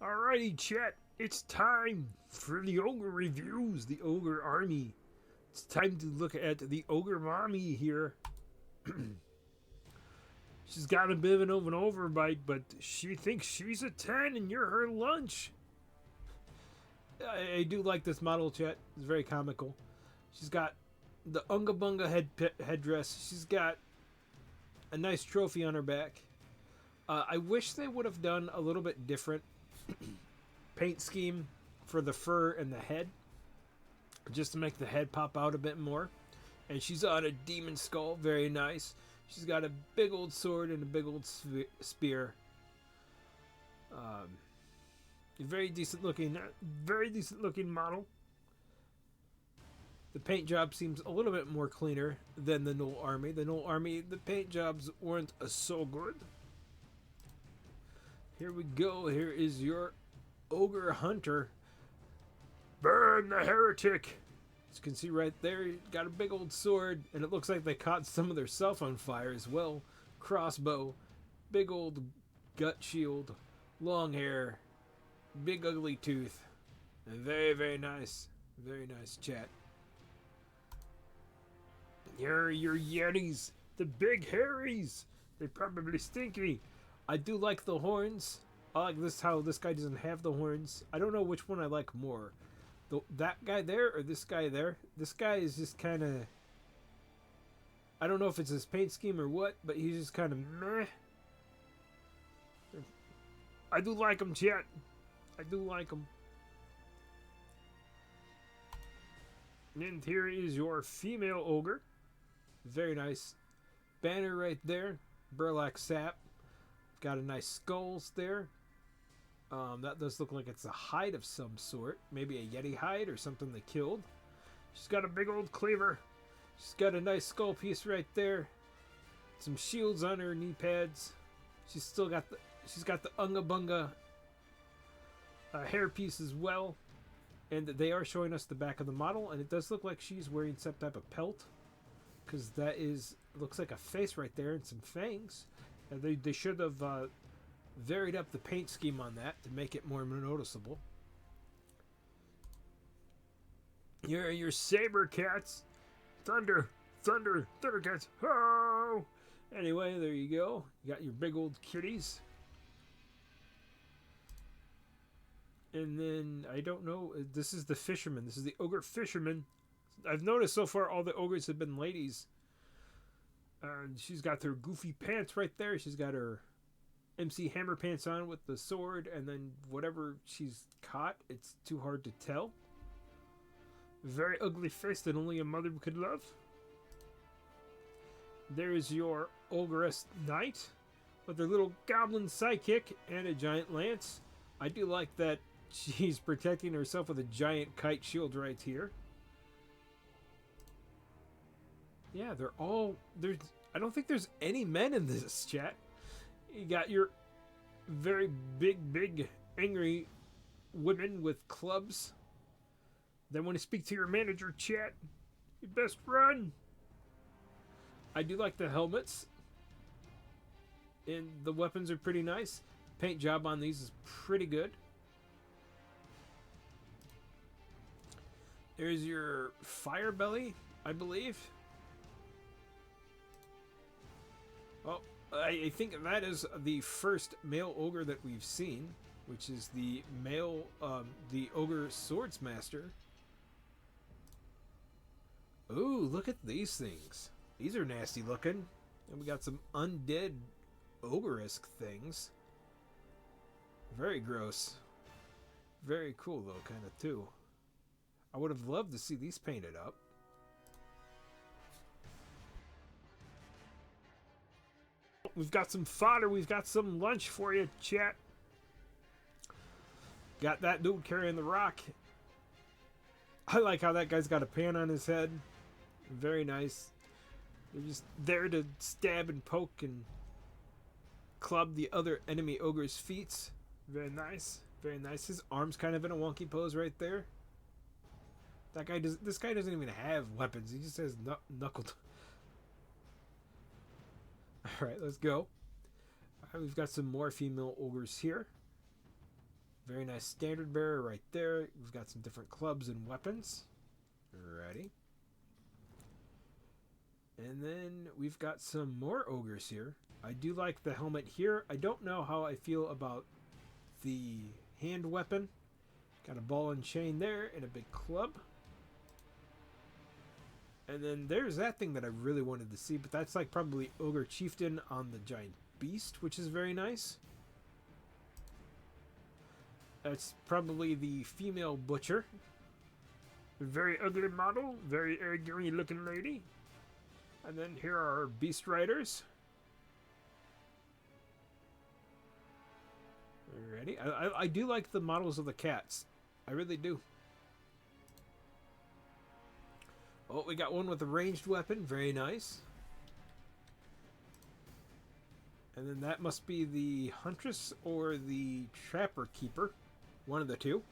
Alrighty, chat. It's time for the ogre reviews, the ogre army. It's time to look at the ogre mommy here. She's got a bit of an overbite, but she thinks she's a 10 and you're her lunch. I do like this model, chat. It's very comical. She's got the Unga Bunga headdress. She's got a nice trophy on her back. I wish they would have done a little bit different paint scheme for the fur and the head, just to make the head pop out a bit more. And she's on a demon skull, very nice. She's got a big old sword and a big old spear. Very decent looking model. The paint job seems a little bit more cleaner than the Null Army. The Null Army, the paint jobs weren't so good. Here we go. Here is your Ogre Hunter. Burn the heretic! As you can see right there, got a big old sword, and it looks like they caught some of their self on fire as well. Crossbow, big old gut shield, long hair, big ugly tooth. And very, very nice. Very nice, chat. Here are your Yetis, the big hairies. They're probably stinky. I do like the horns. I like this, how this guy doesn't have the horns. I don't know which one I like more. That guy there or this guy there? This guy is just kind of... I don't know if it's his paint scheme or what, but he's just kind of meh. I do like him, chat. I do like him. And here is your female ogre. Very nice. Banner right there. Burlap sap. Got a nice skulls there. That does look like it's a hide of some sort. Maybe a Yeti hide or something they killed. She's got a big old cleaver. She's got a nice skull piece right there. Some shields on her knee pads. She's got the Unga Bunga hair piece as well. And they are showing us the back of the model, and it does look like she's wearing some type of pelt, because that looks like a face right there and some fangs. They should have varied up the paint scheme on that to make it more noticeable. Here are your saber cats. Thunder cats. Oh! Anyway, there you go. You got your big old kitties. And then, I don't know, this is the fisherman. This is the ogre fisherman. I've noticed so far all the ogres have been ladies. And she's got her goofy pants right there. She's got her MC Hammer pants on with the sword, and then whatever she's caught, it's too hard to tell. Very ugly face that only a mother could love. There's your ogress knight with her little goblin sidekick and a giant lance. I do like that she's protecting herself with a giant kite shield right here. Yeah, they're all... I don't think there's any men in this, chat. You got your very big, angry women with clubs. They want to speak to your manager, chat. You best run. I do like the helmets. And the weapons are pretty nice. Paint job on these is pretty good. There's your fire belly, I believe. Oh, I think that is the first male ogre that we've seen, which is the male, the ogre swordsmaster. Ooh, look at these things. These are nasty looking. And we got some undead ogre-esque things. Very gross. Very cool though, kind of too. I would have loved to see these painted up. We've got some fodder. We've got some lunch for you, chat. Got that dude carrying the rock. I like how that guy's got a pan on his head. Very nice. They're just there to stab and poke and club the other enemy ogre's feet. Very nice. Very nice. His arm's kind of in a wonky pose right there. This guy doesn't even have weapons. He just has knuckled. Alright, let's go. Alright, we've got some more female ogres here. Very nice standard bearer right there. We've got some different clubs and weapons. Ready. And then we've got some more ogres here. I do like the helmet here. I don't know how I feel about the hand weapon. Got a ball and chain there and a big club. And then there's that thing that I really wanted to see, but that's like probably Ogre Chieftain on the giant beast, which is very nice. That's probably the female butcher. Very ugly model, very angry looking lady. And then here are our beast riders. Ready? I do like the models of the cats. I really do. Oh, we got one with a ranged weapon. Very nice. And then that must be the Huntress or the Trapper Keeper. One of the two.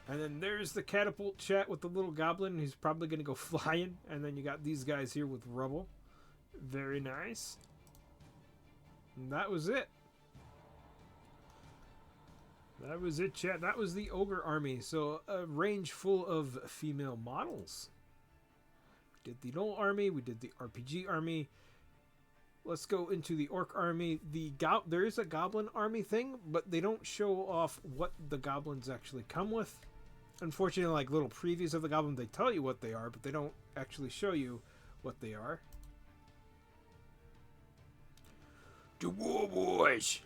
And then there's the catapult chat with the little goblin who's probably going to go flying. And then you got these guys here with rubble. Very nice. And that was it. That was it, chat. That was the Ogre Army. So a range full of female models. We did the Gnoll Army. We did the RPG Army. Let's go into the Orc Army. There is a Goblin Army thing, but they don't show off what the goblins actually come with. Unfortunately, like little previews of the goblin, they tell you what they are, but they don't actually show you what they are. The War Boys!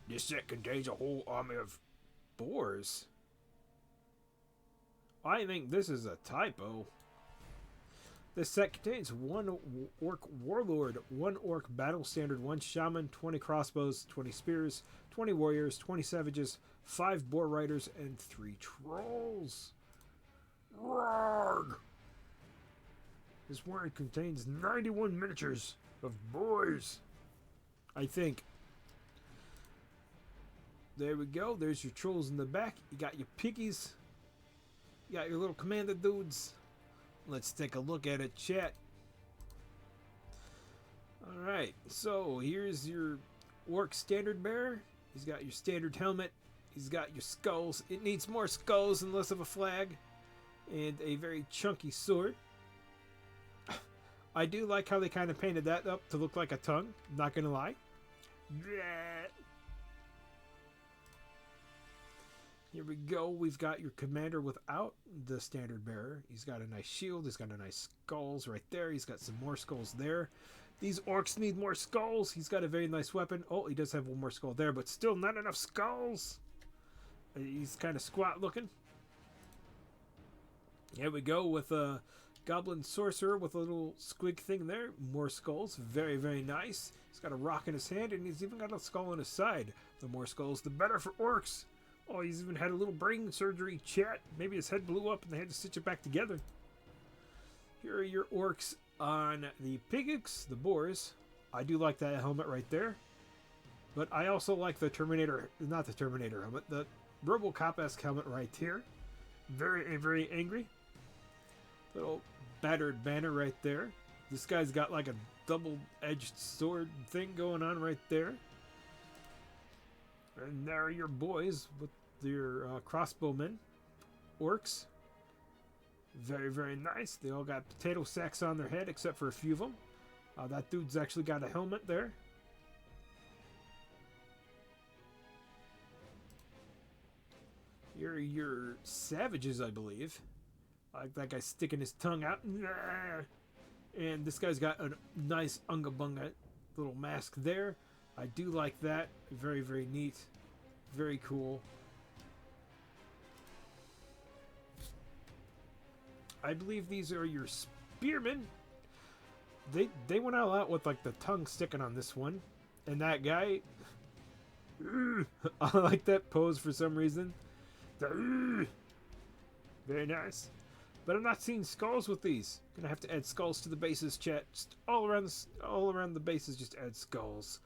This set contains a whole army of boars. I think this is a typo. This set contains one orc warlord, one orc battle standard, one shaman, 20 crossbows, 20 spears, 20 warriors, 20 savages, 5 boar riders, and 3 trolls. Rog! This warrant contains 91 miniatures of boys. I think. There we go. There's your trolls in the back. You got your piggies. You got your little commander dudes. Let's take a look at it, chat. Alright, so here's your orc standard bearer. He's got your standard helmet. He's got your skulls. It needs more skulls and less of a flag. And a very chunky sword. I do like how they kind of painted that up to look like a tongue. Not gonna lie. Here we go. We've got your commander without the standard bearer. He's got a nice shield. He's got a nice skulls right there. He's got some more skulls there. These orcs need more skulls. He's got a very nice weapon. Oh, he does have one more skull there, but still not enough skulls. He's kind of squat looking. Here we go with a goblin sorcerer with a little squig thing there. More skulls. Very, very nice. He's got a rock in his hand, and he's even got a skull on his side. The more skulls, the better for orcs. Oh, he's even had a little brain surgery, chat. Maybe his head blew up and they had to stitch it back together. Here are your orcs on the pigs, the boars. I do like that helmet right there. But I also like the Terminator, not the Terminator helmet, the RoboCop-esque helmet right here. Very, very angry. Little battered banner right there. This guy's got like a double-edged sword thing going on right there. And there are your boys with your crossbowmen, orcs. Very, very nice. They all got potato sacks on their head, except for a few of them. That dude's actually got a helmet there. Here are your savages, I believe. Like that guy sticking his tongue out. And this guy's got a nice unga bunga little mask there. I do like that. Very, very neat. Very cool. I believe these are your spearmen. They went all out with like the tongue sticking on this one. And that guy... I like that pose for some reason. Very nice. But I'm not seeing skulls with these. Gonna have to add skulls to the bases, chat. Just all around the bases, just add skulls.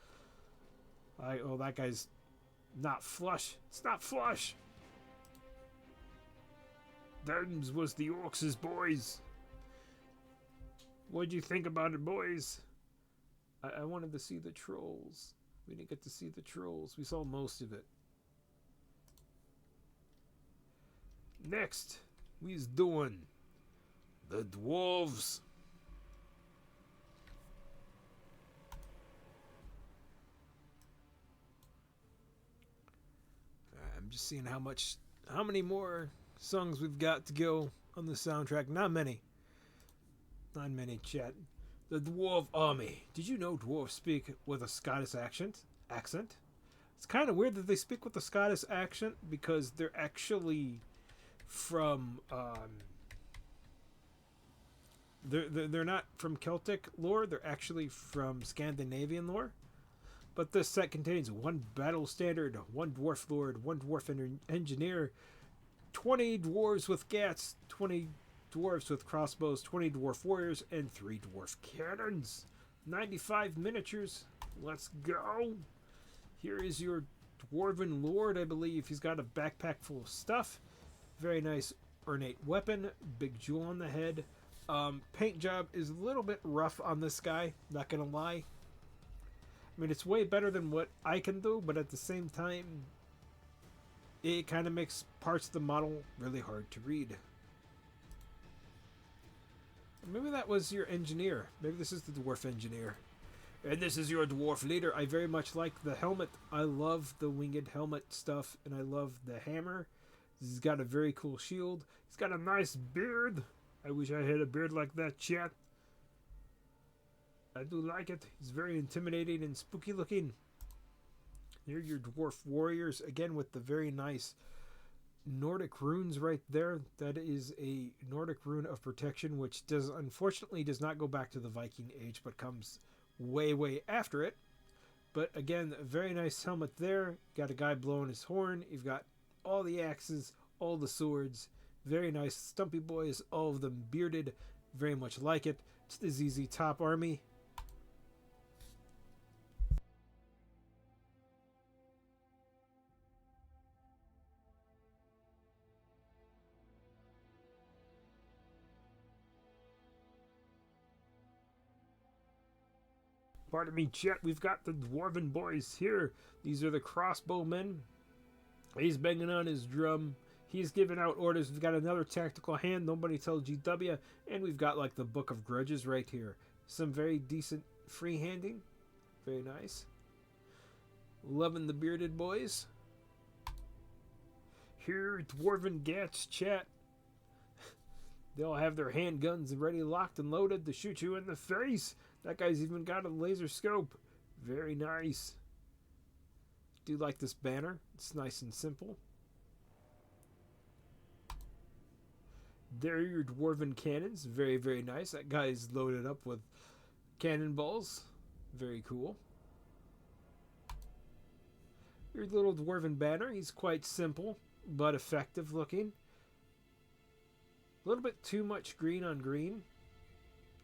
Oh, that guy's not flush. It's not flush. Them's was the orcs' boys. What'd you think about it, boys? I wanted to see the trolls. We didn't get to see the trolls. We saw most of it. Next, we's doing the dwarves. I'm just seeing how many more songs we've got to go on the soundtrack. Not many. Not many, chat. The Dwarf Army. Did you know dwarves speak with a Scottish accent? It's kind of weird that they speak with a Scottish accent because they're actually from they're not from Celtic lore. They're actually from Scandinavian lore. But this set contains one battle standard, one dwarf lord, one dwarf engineer, 20 dwarves with gats, 20 dwarves with crossbows, 20 dwarf warriors, and 3 dwarf cannons. 95 miniatures. Let's go. Here is your dwarven lord, I believe. He's got a backpack full of stuff. Very nice ornate weapon. Big jewel on the head. Paint job is a little bit rough on this guy, not gonna lie. I mean, it's way better than what I can do, but at the same time, it kind of makes parts of the model really hard to read. Maybe that was your engineer. Maybe this is the dwarf engineer. And this is your dwarf leader. I very much like the helmet. I love the winged helmet stuff, and I love the hammer. He's got a very cool shield. He's got a nice beard. I wish I had a beard like that, chat. I do like it. He's very intimidating and spooky looking. Here are your dwarf warriors, again with the very nice Nordic runes right there. That is a Nordic rune of protection, which unfortunately does not go back to the Viking age, but comes way after it. But again, a very nice helmet there. Got a guy blowing his horn. You've got all the axes, all the swords. Very nice stumpy boys, all of them bearded. Very much like it. It's the ZZ Top Army. Pardon me, chat. We've got the dwarven boys here. These are the crossbowmen. He's banging on his drum. He's giving out orders. We've got another tactical hand. Nobody tell GW. And we've got like the Book of Grudges right here. Some very decent freehanding. Very nice. Loving the bearded boys. Here, dwarven gats, chat. They all have their handguns ready, locked and loaded to shoot you in the face. That guy's even got a laser scope. Very nice. Do like this banner. It's nice and simple. There are your dwarven cannons. Very nice. That guy's loaded up with cannonballs. Very cool. Your little dwarven banner. He's quite simple, but effective looking. A little bit too much green on green.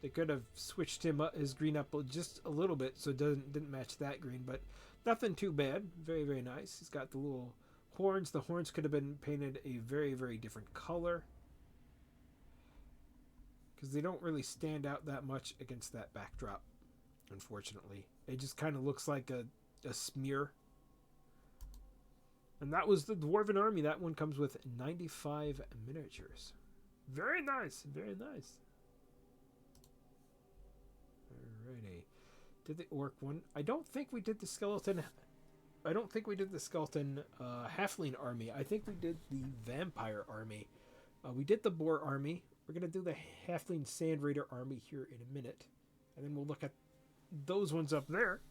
They could have switched him up, his green up just a little bit, so it didn't match that green, but nothing too bad. Very nice. He's got the little horns. The horns could have been painted a very different color, because they don't really stand out that much against that backdrop, unfortunately. It just kind of looks like a smear. And that was the Dwarven Army. That one comes with 95 miniatures. Very nice. Very nice. Alrighty. Did the orc one? I don't think we did the skeleton. I don't think we did the skeleton halfling army. I think we did the vampire army. We did the boar army. We're going to do the halfling sand raider army here in a minute. And then we'll look at those ones up there.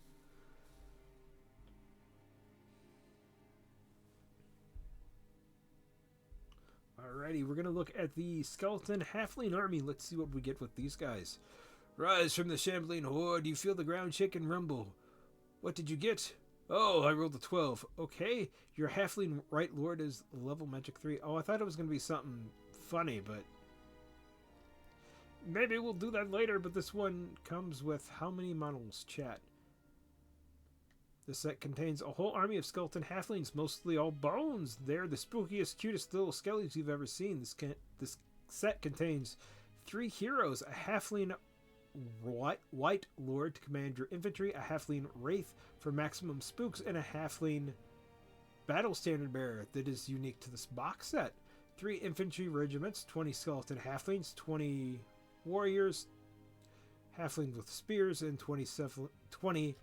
Alrighty, we're going to look at the skeleton halfling army. Let's see what we get with these guys. Rise from the shambling horde. You feel the ground shake and rumble. What did you get? Oh, I rolled a 12. Okay, your halfling right lord is level magic 3. Oh, I thought it was going to be something funny, but maybe we'll do that later. But this one comes with how many models, chat? The set contains a whole army of skeleton halflings, mostly all bones. They're the spookiest, cutest little skellies you've ever seen. This set contains 3 heroes, a halfling White Lord to command your infantry, a halfling Wraith for maximum spooks, and a halfling Battle Standard Bearer that is unique to this box set. 3 infantry regiments, 20 skeleton halflings, 20 warriors, halflings with spears, and 20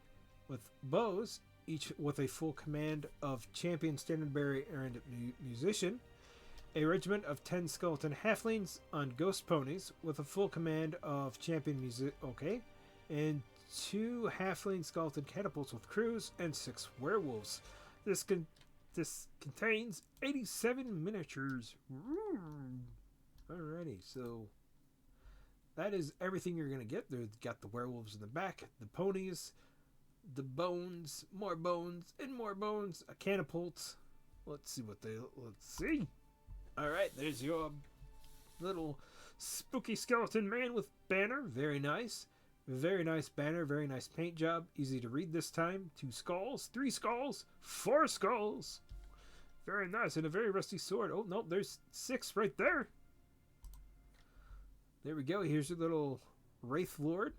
with bows, each with a full command of champion, standard bearer, and musician. A regiment of 10 skeleton halflings on ghost ponies with a full command of champion music. Okay. And 2 halfling skeleton catapults with crews and 6 werewolves. This contains 87 miniatures. Alrighty, so that is everything you're gonna get. They've got the werewolves in the back, the ponies, the bones, and more bones, a catapult. Let's see. Alright, there's your little spooky skeleton man with banner. Very nice. Very nice banner, very nice paint job. Easy to read this time. 2 skulls, 3 skulls, 4 skulls. Very nice, and a very rusty sword. Oh, no, there's 6 right there. There we go. Here's your little Wraith Lord.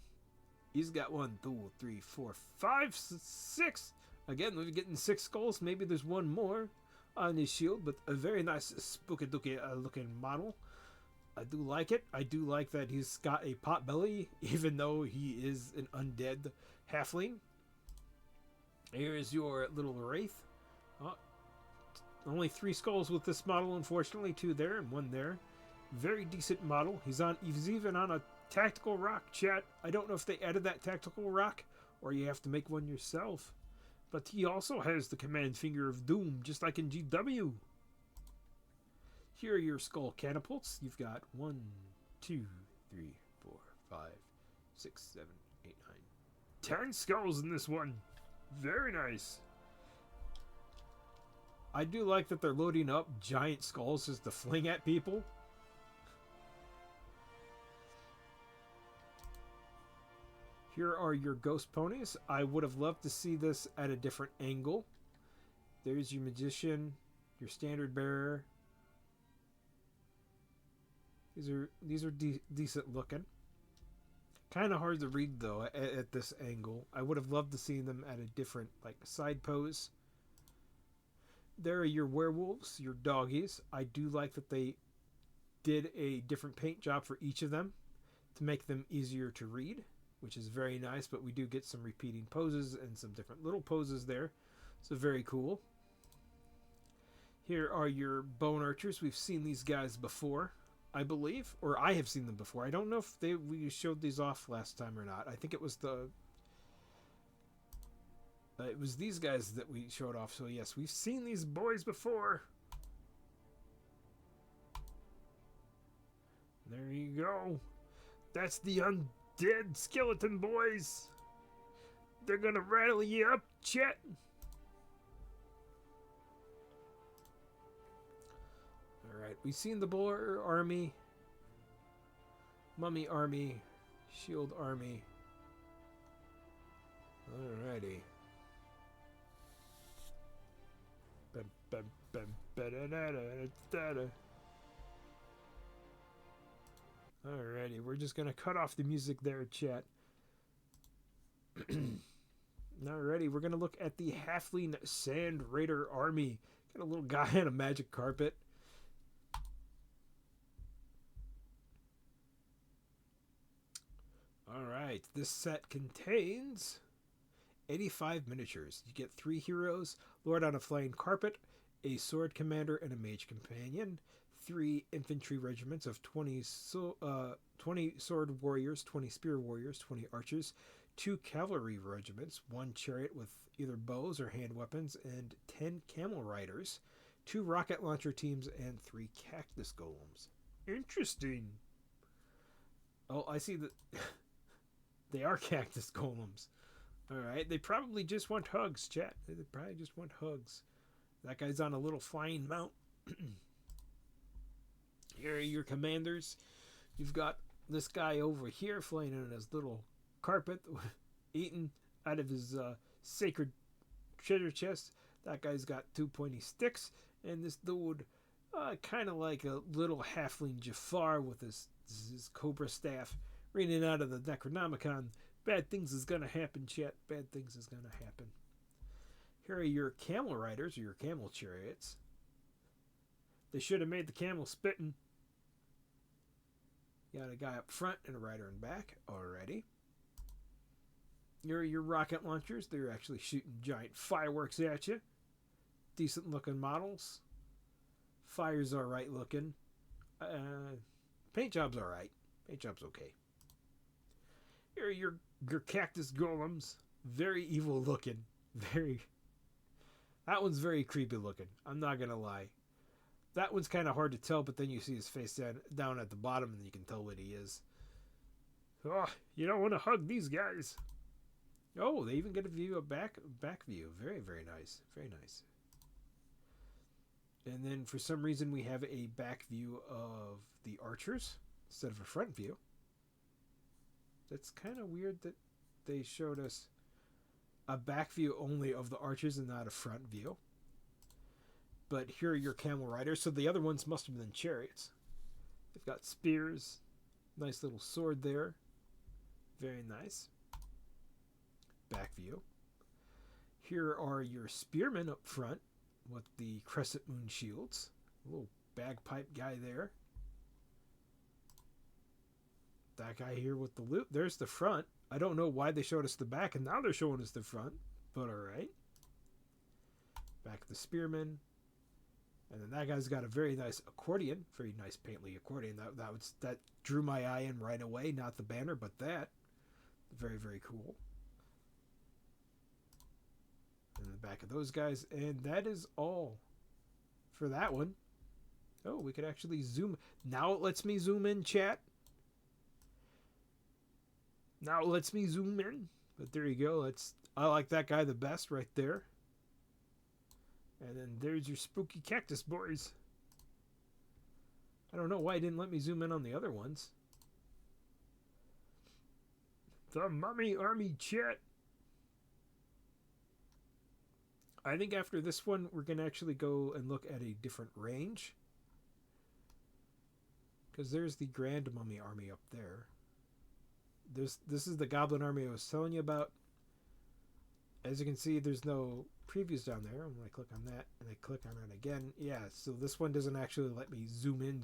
He's got 1, 2, 3, 4, 5, 6. Again, we're getting 6 skulls. Maybe there's one more on his shield, but a very nice spooky looking model. I do like it. I do like that he's got a pot belly, even though he is an undead halfling. Here is your little Wraith. Only 3 skulls with this model, unfortunately. 2 there and 1 there. Very decent model. He's even on a tactical rock, chat. I don't know if they added that tactical rock or you have to make one yourself. But he also has the command finger of doom, just like in GW. Here are your skull catapults. You've got 1, 2, 3, 4, 5, 6, 7, 8, 9, 10 skulls in this one. Very nice. I do like that they're loading up giant skulls just to fling at people. Here are your ghost ponies. I would have loved to see this at a different angle. There's your magician, your standard bearer. These are decent looking. Kind of hard to read though at this angle. I would have loved to see them at a different side pose. There are your werewolves, your doggies. I do like that they did a different paint job for each of them to make them easier to read, which is very nice, but we do get some repeating poses and some different little poses there. So very cool. Here are your bone archers. We've seen these guys before, I believe, or I have seen them before. I don't know if we showed these off last time or not. I think it was these guys that we showed off. So yes, we've seen these boys before. There you go. That's the undead skeleton boys. They're gonna rattle you up, chat. Alright, we've seen the boar army, mummy army, shield army. Alrighty. Alrighty, we're just gonna cut off the music there, chat. Alrighty, we're gonna look at the Halfling Sand Raider Army. Got a little guy on a magic carpet. Alright, this set contains 85 miniatures. You get 3 heroes, Lord on a flying carpet, a sword commander, and a mage companion. 3 infantry regiments of 20 sword warriors, 20 spear warriors, 20 archers, 2 cavalry regiments, 1 chariot with either bows or hand weapons, and 10 camel riders, 2 rocket launcher teams, and 3 cactus golems. Interesting. Oh, I see that they are cactus golems. Alright, they probably just want hugs, chat. They probably just want hugs. That guy's on a little flying mount. Here are your commanders. You've got this guy over here flying on his little carpet, eating out of his sacred treasure chest. That guy's got 2 pointy sticks, and this dude, kind of like a little halfling Jafar with his cobra staff, Reading out of the Necronomicon, bad things is gonna happen, chat. Bad things is gonna happen. Here are your camel riders, or your camel chariots. They should have made the camel spitting. Got a guy up front and a rider in back already. Here are your rocket launchers. They're actually shooting giant fireworks at you. Decent looking models. Fire's alright looking. Paint job's alright. Paint job's okay. Here are your cactus golems. Very evil looking. That one's very creepy looking. I'm not gonna lie. That one's kind of hard to tell, but then you see his face down at the bottom and you can tell what he is. Oh, you don't want to hug these guys. Oh, they even get a view, a back view. Very, very nice. Very nice. And then for some reason we have a back view of the archers instead of a front view. That's kind of weird that they showed us a back view only of the archers and not a front view. But here are your camel riders. So the other ones must have been chariots. They've got spears. Nice little sword there. Very nice. Back view. Here are your spearmen up front with the crescent moon shields. A little bagpipe guy there. That guy here with the loot. There's the front. I don't know why they showed us the back and now they're showing us the front. But alright. Back the spearmen. And then that guy's got a very nice accordion. Very nice paintly accordion. That drew my eye in right away. Not the banner, but that. Very, very cool. And the back of those guys. And that is all for that one. Oh, we could actually zoom. Now it lets me zoom in, chat. Now it lets me zoom in. But there you go. I like that guy the best right there. And then there's your spooky cactus boys. I don't know why it didn't let me zoom in on the other ones. The Mummy Army, chat. I think after this one, we're going to actually go and look at a different range. Because there's the Grand Mummy Army up there. This is the Goblin Army I was telling you about. As you can see, there's no previews down there. I'm going to click on that, and I click on it again. Yeah, so this one doesn't actually let me zoom in.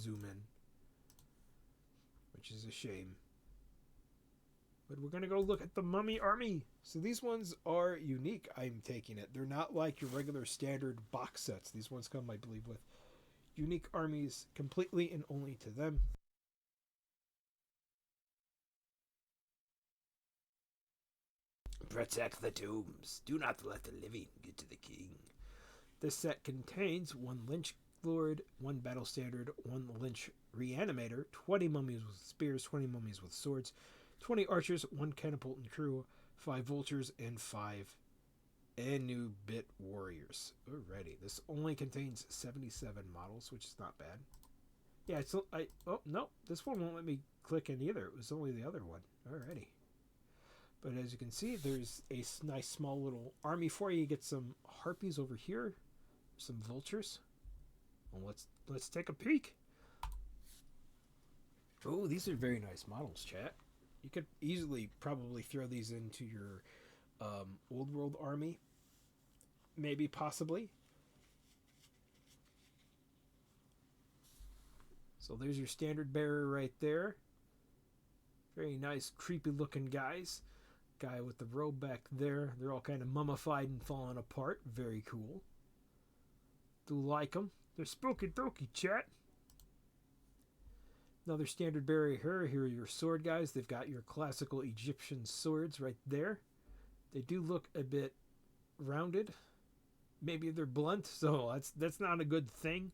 Which is a shame. But we're going to go look at the Mummy Army. So these ones are unique, I'm taking it. They're not like your regular standard box sets. These ones come, I believe, with unique armies completely and only to them. Protect the tombs. Do not let the living get to the king. This set contains 1 Lynch Lord, 1 Battle Standard, 1 Lynch Reanimator, 20 mummies with spears, 20 mummies with swords, 20 archers, 1 catapult and crew, 5 vultures, and 5 Anubit warriors. Alrighty, this only contains 77 models, which is not bad. Yeah, oh no, this one won't let me click in either. It was only the other one. Alrighty. But as you can see, there's a nice small little army for you. You get some harpies over here, some vultures. Well, let's take a peek. Oh, these are very nice models, chat. You could easily probably throw these into your old world army. Maybe, possibly. So there's your standard bearer right there. Very nice, creepy looking guys. Guy with the robe back there. They're all kind of mummified and falling apart. Very cool. Do like them. They're spooky dokey, chat. Another standard bearer here. Here are your sword guys. They've got your classical Egyptian swords right there. They do look a bit rounded. Maybe they're blunt, so that's not a good thing.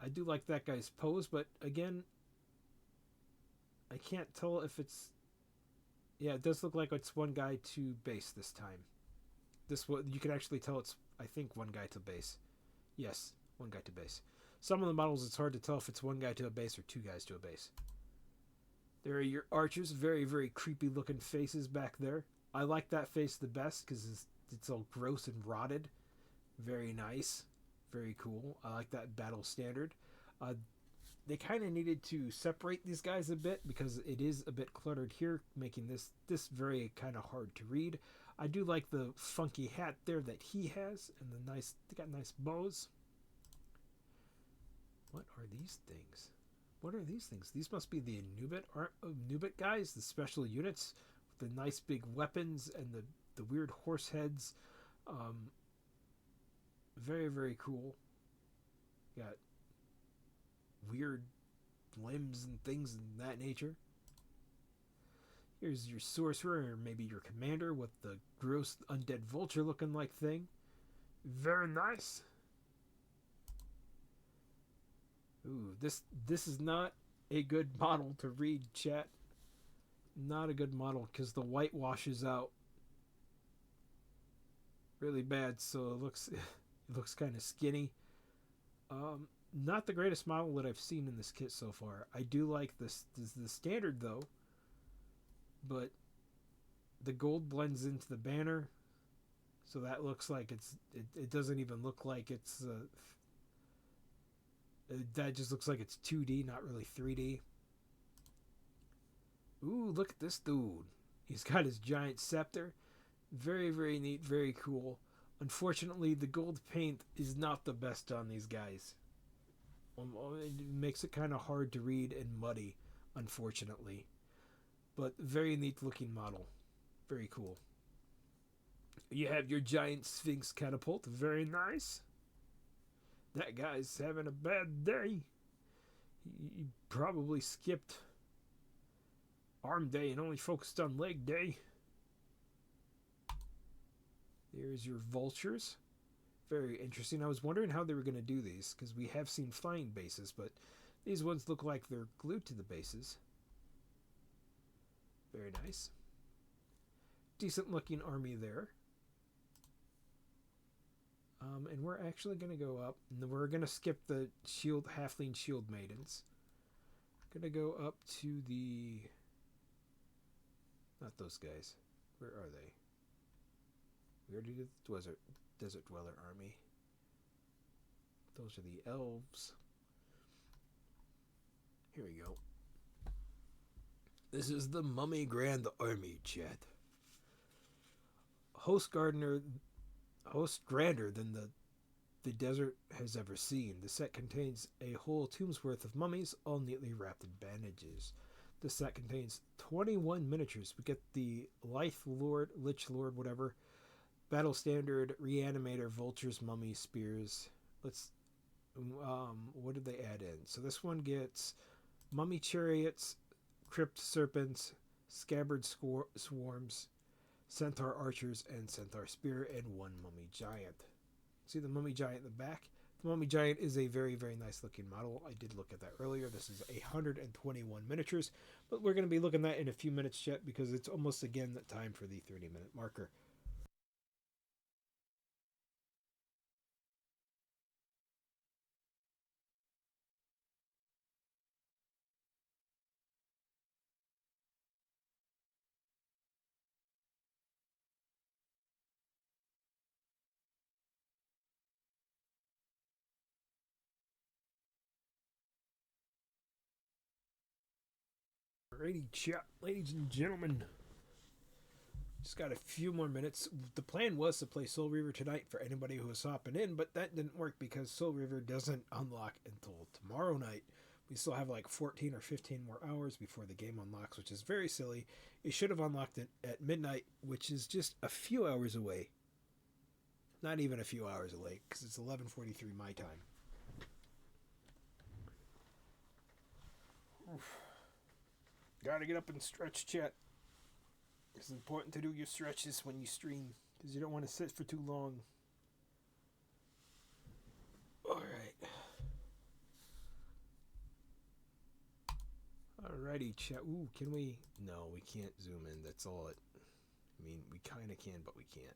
I do like that guy's pose, but again, I can't tell if it's... Yeah, it does look like it's 1 guy to base this time. This one, you can actually tell it's, I think, 1 guy to base. Yes, 1 guy to base. Some of the models, it's hard to tell if it's 1 guy to a base or 2 guys to a base. There are your archers. Very, very creepy looking faces back there. I like that face the best because it's all gross and rotted. Very nice. Very cool. I like that battle standard. they kind of needed to separate these guys a bit because it is a bit cluttered here, making this very kind of hard to read. I do like the funky hat there that he has, and they got nice bows. What are these things? What are these things? These must be the Nubit guys, the special units with the nice big weapons and the weird horse heads. Very, very cool. Got weird limbs and things in that nature. Here's your sorcerer, or maybe your commander, with the gross undead vulture looking like thing. Very nice. Ooh, this is not a good model to read, chat. Not a good model because the white washes out really bad, so it looks kind of skinny. Not the greatest model that I've seen in this kit so far. I do like this the standard though, but the gold blends into the banner, so that looks like it doesn't even look like it's that just looks like it's 2D, not really 3D. Ooh, look at this dude. He's got his giant scepter. Very, very neat, very cool. Unfortunately, the gold paint is not the best on these guys. It makes it kind of hard to read and muddy, unfortunately. But very neat looking model. Very cool. You have your giant Sphinx catapult. Very nice. That guy's having a bad day. He probably skipped arm day and only focused on leg day. There's your vultures. Very interesting. I was wondering how they were going to do these, because we have seen flying bases, but these ones look like they're glued to the bases. Very nice. Decent looking army there. And we're actually going to go up, and we're going to skip the halfling shield maidens. Going to go up to the... Not those guys. Where are they? We already did the Desert Dweller army. Those are the elves. Here we go. This is the Mummy Grand Army, chat. Host grander than the desert has ever seen. The set contains a whole tomb's worth of mummies, all neatly wrapped in bandages. The set contains 21 miniatures. We get the Lich Lord, whatever. Battle Standard, Reanimator, Vultures, Mummies, Spears. What did they add in? So this one gets Mummy Chariots, Crypt Serpents, Scabbard Swarms, Centaur Archers, and Centaur Spear, and one Mummy Giant. See the Mummy Giant in the back? The Mummy Giant is a very, very nice looking model. I did look at that earlier. This is 121 miniatures, but we're going to be looking at that in a few minutes yet, because it's almost again the time for the 30-minute marker. Alrighty, chat, ladies and gentlemen. Just got a few more minutes. The plan was to play Soul Reaver tonight for anybody who was hopping in, but that didn't work because Soul Reaver doesn't unlock until tomorrow night. We still have like 14 or 15 more hours before the game unlocks, which is very silly. It should have unlocked it at midnight, which is just a few hours away. Not even a few hours away, because it's 11:43 my time. Oof. Gotta get up and stretch, chat. It's important to do your stretches when you stream, because you don't want to sit for too long. Alright. Alrighty, chat. Ooh, can we... No, we can't zoom in. That's all it... I mean, we kind of can, but we can't.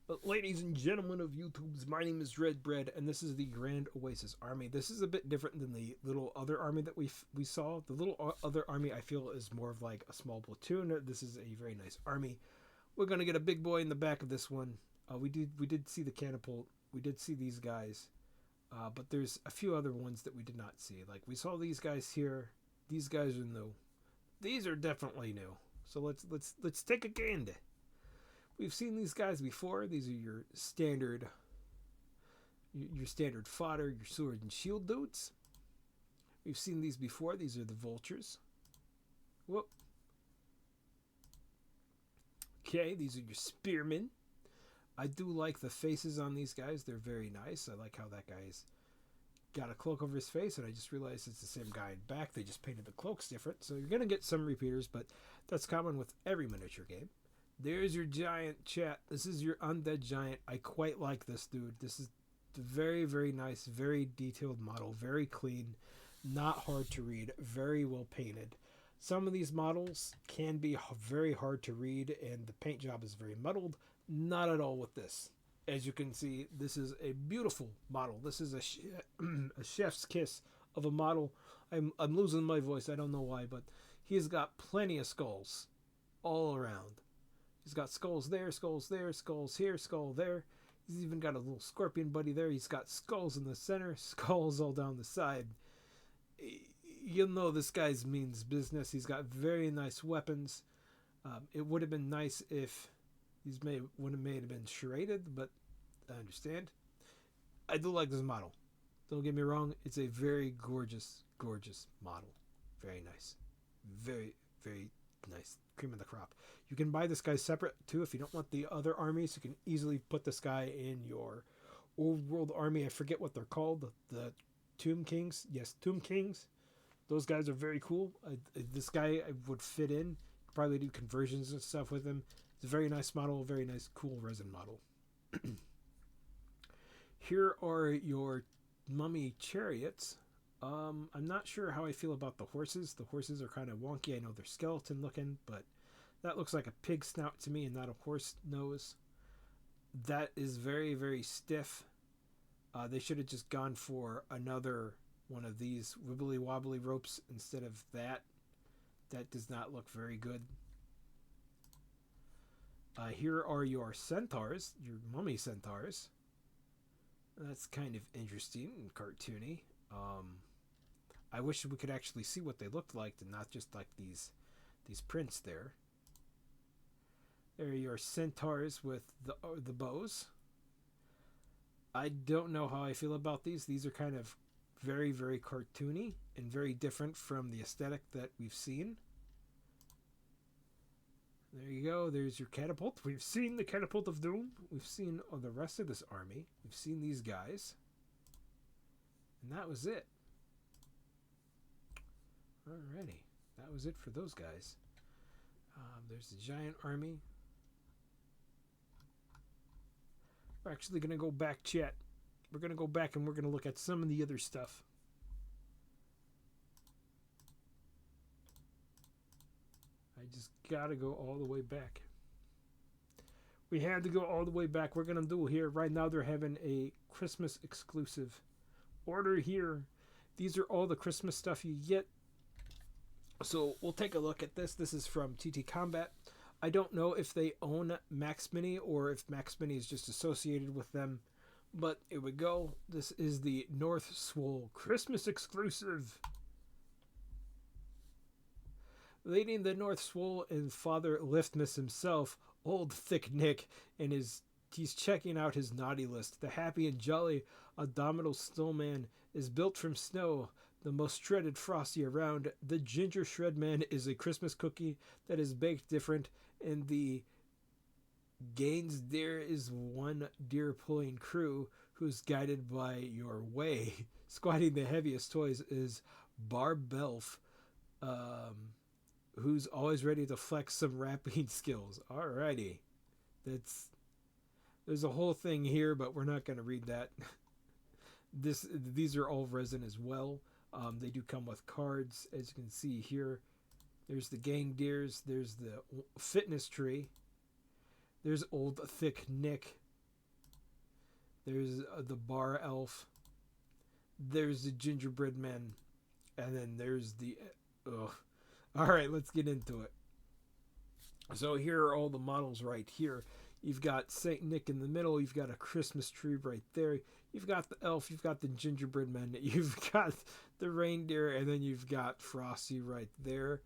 But ladies and gentlemen of YouTubes, my name is Red Bread, and this is the Grand Oasis Army. This is a bit different than the little other army that we saw. The little other army, I feel, is more of like a small platoon. This is a very nice army. We're going to get a big boy in the back of this one. We did see the catapult. We did see these guys. But there's a few other ones that we did not see. Like we saw these guys here. These guys are new. These are definitely new. So let's take a gander. We've seen these guys before. These are your standard fodder, your sword and shield dudes. We've seen these before. These are the vultures. Whoop. Okay, these are your spearmen. I do like the faces on these guys. They're very nice. I like how that guy's got a cloak over his face, and I just realized it's the same guy in back. They just painted the cloaks different. So you're going to get some repeaters, but that's common with every miniature game. There's your giant, chat. This is your undead giant. I quite like this dude. This is very, very nice, very detailed model, very clean, not hard to read, very well painted. Some of these models can be very hard to read, and the paint job is very muddled. Not at all with this. As you can see, this is a beautiful model. This is a chef's kiss of a model. I'm losing my voice. I don't know why, but he's got plenty of skulls all around. He's got skulls there, skulls there, skulls here, skull there. He's even got a little scorpion buddy there. He's got skulls in the center, skulls all down the side. You'll know this guy's means business. He's got very nice weapons. It would have been nice if these would have been shredded, but I understand. I do like this model. Don't get me wrong. It's a very gorgeous, gorgeous model. Very nice. Very, very nice. Cream of the crop. You can buy this guy separate too if you don't want the other armies. You can easily put this guy in your old world army. I forget what they're called. The Tomb Kings. Yes, Tomb Kings. Those guys are very cool. This guy would fit in. Probably do conversions and stuff with him. It's a very nice model. Very nice, cool resin model. Here are your mummy chariots. I'm not sure how I feel about the horses. The horses are kind of wonky. I know they're skeleton looking, but that looks like a pig snout to me and not a horse nose. That is very, very stiff. They should have just gone for another one of these wibbly wobbly ropes instead of that. That does not look very good. Here are your centaurs, your mummy centaurs. That's kind of interesting and cartoony. I wish we could actually see what they looked like and not just like these prints there. There are your centaurs with the bows. I don't know how I feel about these. These are kind of very, very cartoony and very different from the aesthetic that we've seen. There you go. There's your catapult. We've seen the catapult of doom. We've seen the rest of this army. We've seen these guys. And that was it. Alrighty. That was it for those guys. There's the giant army. We're actually going to go back, chat. We're going to go back and we're going to look at some of the other stuff. I just got to go all the way back. We had to go all the way back. We're going to do here. Right now they're having a Christmas exclusive order here. These are all the Christmas stuff you get. So we'll take a look at this. This is from TTcombat. I don't know if they own Max Mini or if Max Mini is just associated with them. But here we go. This is the North Swole Christmas exclusive. Leading the North Swole and Father Liftmas himself, Old Thick Nick, and he's checking out his naughty list. The happy and jolly Abominable Snowman is built from snow, the most shredded frosty around. The Ginger Shred Man is a Christmas cookie that is baked different, and the Gaines Deer is one deer-pulling crew who's guided by your way. Squatting the heaviest toys is Barb Belf, who's always ready to flex some rapping skills. Alrighty. There's a whole thing here, but we're not going to read that. These are all resin as well. They do come with cards, as you can see here. There's the gang deers. There's the fitness tree. There's Old Thick Nick. There's the bar elf. There's the gingerbread man. And then there's the... Alright, let's get into it. So here are all the models right here. You've got Saint Nick in the middle. You've got a Christmas tree right there. You've got the elf. You've got the gingerbread man. You've got the reindeer, and then you've got Frosty right there.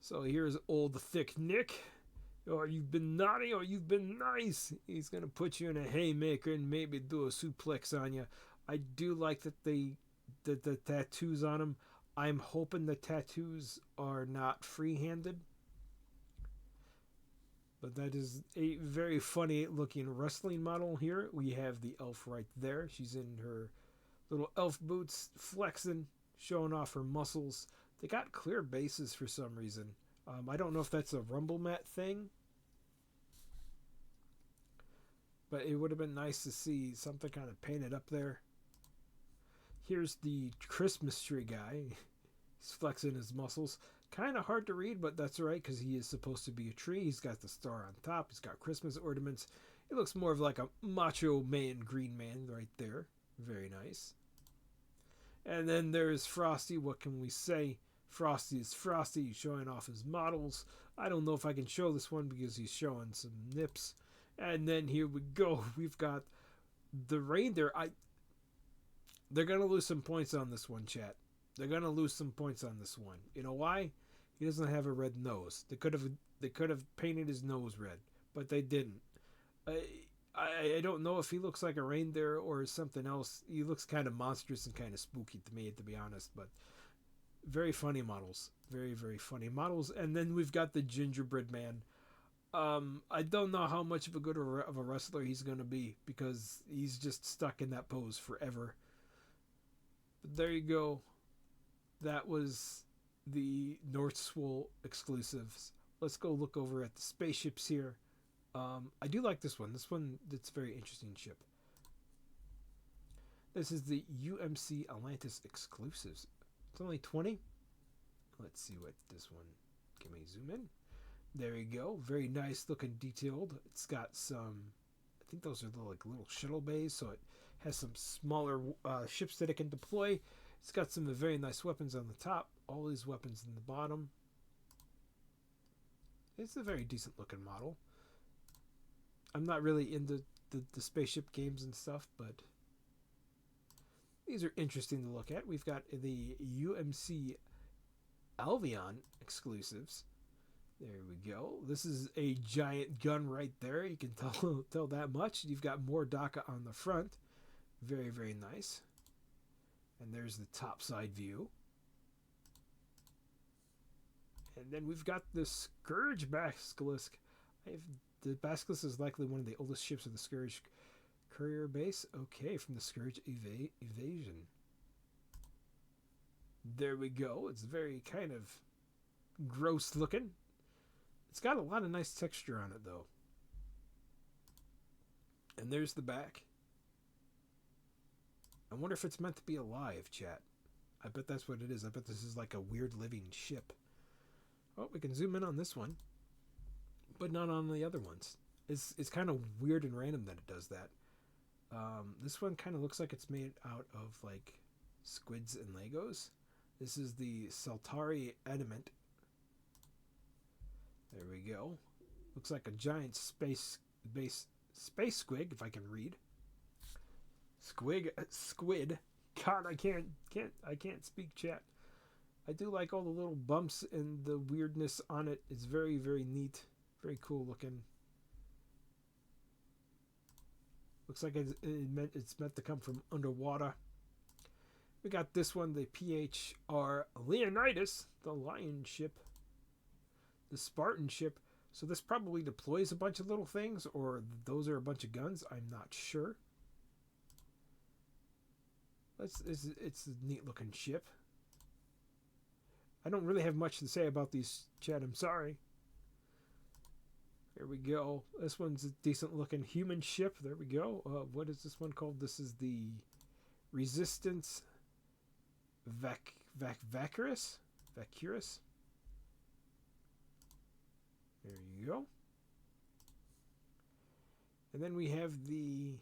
So here's old thick Nick. Or you've been naughty, or you've been nice. He's gonna put you in a haymaker and maybe do a suplex on you. I do like that the tattoos on him. I'm hoping the tattoos are not free-handed. But that is a very funny looking wrestling model here. We have the elf right there. She's in her little elf boots, flexing, showing off her muscles. They got clear bases for some reason. I don't know if that's a rumble mat thing. But it would have been nice to see something kind of painted up there. Here's the Christmas tree guy. He's flexing his muscles. Kind of hard to read, but that's right because he is supposed to be a tree. He's got the star on top. He's got Christmas ornaments. It looks more of like a macho man, green man right there. Very nice. And then there's Frosty. What can we say? Frosty is Frosty. He's showing off his models. I don't know if I can show this one because he's showing some nips. And then here we go. We've got the reindeer. They're going to lose some points on this one, chat. They're going to lose some points on this one. You know why? He doesn't have a red nose. They could have painted his nose red, but they didn't. I don't know if he looks like a reindeer or something else. He looks kind of monstrous and kind of spooky to me, to be honest, but very funny models. Very, very funny models. And then we've got the gingerbread man. I don't know how much of a good of a wrestler he's going to be because he's just stuck in that pose forever. But there you go. That was the North Swole exclusives. Let's go look over at the spaceships here. I do like this one. This one, it's a very interesting ship. This is the UMC Atlantis exclusives. It's only 20. Let's see what this one. Can we zoom in? There you go. Very nice looking detailed. It's got some, I think those are little shuttle bays, so it has some smaller ships that it can deploy. It's got some very nice weapons on the top. All these weapons in the bottom. It's a very decent looking model. I'm not really into the spaceship games and stuff, but these are interesting to look at. We've got the UMC Albion exclusives. There we go. This is a giant gun right there. You can tell that much. You've got more DACA on the front. Very, very nice. And there's the top side view. And then we've got the Scourge Basilisk. The Basilisk is likely one of the oldest ships of the Scourge courier base. Okay, from the Scourge Evasion. There we go. It's very kind of gross looking. It's got a lot of nice texture on it, though. And there's the back. I wonder if it's meant to be alive, chat. I bet that's what it is. I bet this is like a weird living ship. Oh, we can zoom in on this one, but not on the other ones. It's kind of weird and random that it does that. This one kind of looks like it's made out of like squids and Legos. This is the Saltari Adamant. There we go. Looks like a giant space squig, if I can read. Squid. God, I can't speak, chat. I do like all the little bumps and the weirdness on it. It's very, very neat. Very cool looking. Looks like it's meant to come from underwater. We got this one, the PHR Leonidas, the lion ship. The Spartan ship. So this probably deploys a bunch of little things, or those are a bunch of guns. I'm not sure. It's a neat looking ship. I don't really have much to say about these, chat. I'm sorry. Here we go. This one's a decent looking human ship. There we go. What is this one called? This is the Resistance Vacurus. There you go. And then we have the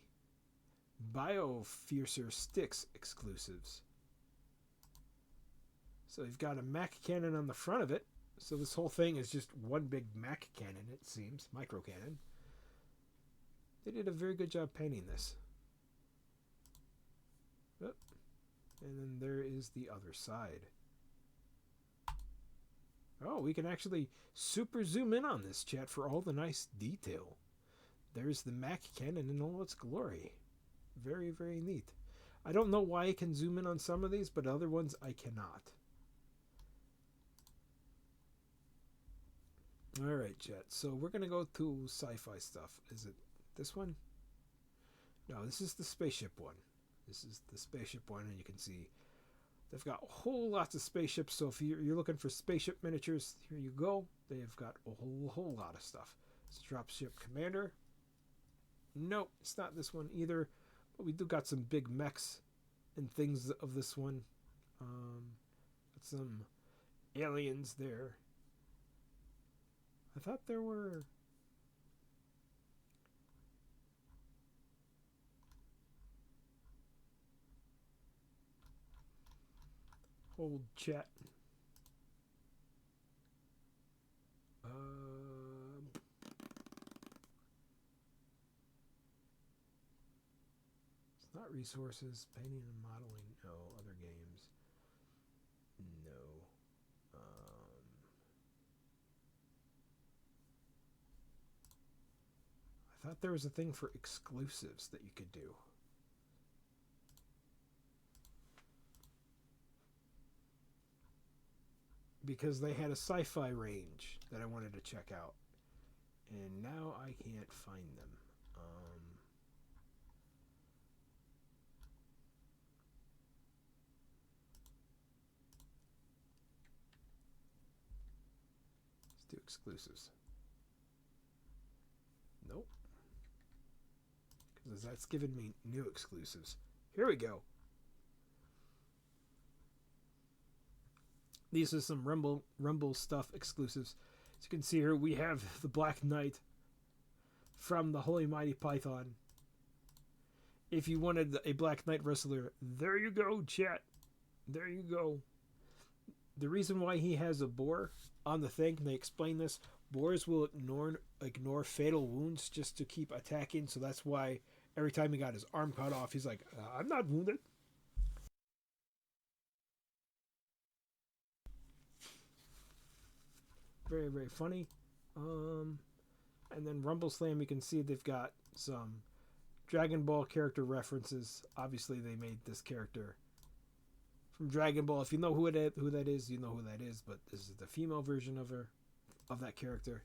Biofiercer Sticks exclusives. So you've got a Mac cannon on the front of it. So this whole thing is just one big Mac cannon, it seems. Micro cannon. They did a very good job painting this. Oh, and then there is the other side. Oh, we can actually super zoom in on this, chat, for all the nice detail. There's the Mac cannon in all its glory. Very, very neat. I don't know why I can zoom in on some of these, but other ones I cannot. Alright, chat. So we're going to go to sci-fi stuff. Is it this one? No, this is the spaceship one. This is the spaceship one, and you can see they've got whole lots of spaceships. So if you're looking for spaceship miniatures, here you go. They've got a whole lot of stuff. It's Dropship Commander. Nope, it's not this one either. But we do got some big mechs and things of this one. Got some aliens there. I thought there were... Hold chat. It's not resources, painting and modeling. No, other games. No. I thought there was a thing for exclusives that you could do. Because they had a sci-fi range that I wanted to check out. And now I can't find them. Let's do exclusives. Nope. Because that's giving me new exclusives. Here we go. These are some Rumble stuff exclusives. As you can see here, we have the Black Knight from the Holy Mighty Python. If you wanted a Black Knight wrestler, there you go, chat. There you go. The reason why he has a boar on the thing, they explain this, boars will ignore fatal wounds just to keep attacking, so that's why every time he got his arm cut off, he's like, I'm not wounded. Very, very funny. And then Rumble Slam, you can see they've got some Dragon Ball character references. Obviously, they made this character from Dragon Ball. If you know who that is, you know who that is. But this is the female version of that character.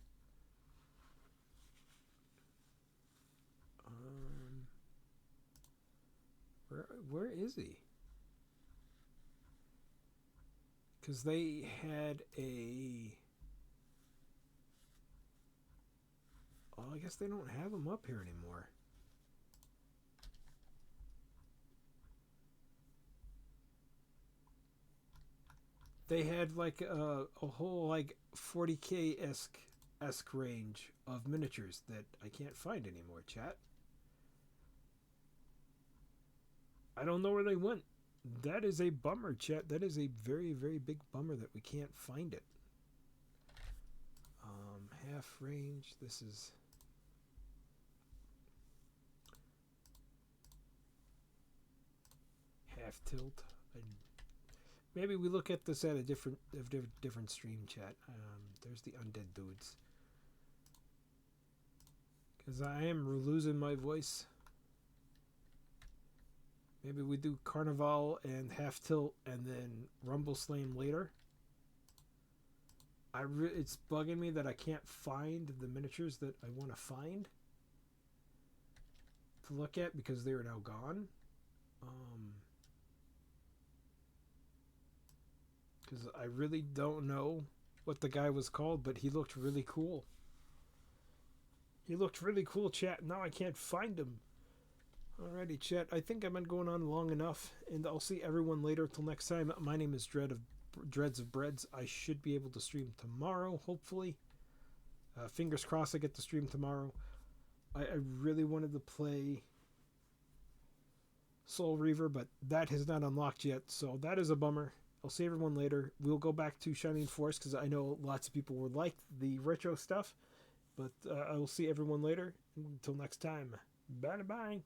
Where is he? Because they had a... Oh, I guess they don't have him up here anymore. They had like a whole like 40K-esque range of miniatures that I can't find anymore, chat. I don't know where they went. That is a bummer, chat. That is a very, very big bummer that we can't find it. Half range. This is... half tilt. Maybe we look at this at a different stream, chat. There's the undead dudes. Because I am losing my voice. Maybe we do Carnival and half tilt and then Rumble Slam later. It's bugging me that I can't find the miniatures that I want to find to look at because they are now gone. Because I really don't know what the guy was called, but he looked really cool. He looked really cool, chat. Now I can't find him. Alrighty, chat. I think I've been going on long enough, and I'll see everyone later. Till next time, my name is Dreads of Breads. I should be able to stream tomorrow, hopefully. Fingers crossed I get to stream tomorrow. I really wanted to play Soul Reaver, but that has not unlocked yet, so that is a bummer. I'll see everyone later. We'll go back to Shining Force because I know lots of people would like the retro stuff. But I will see everyone later. Until next time. Bye-bye.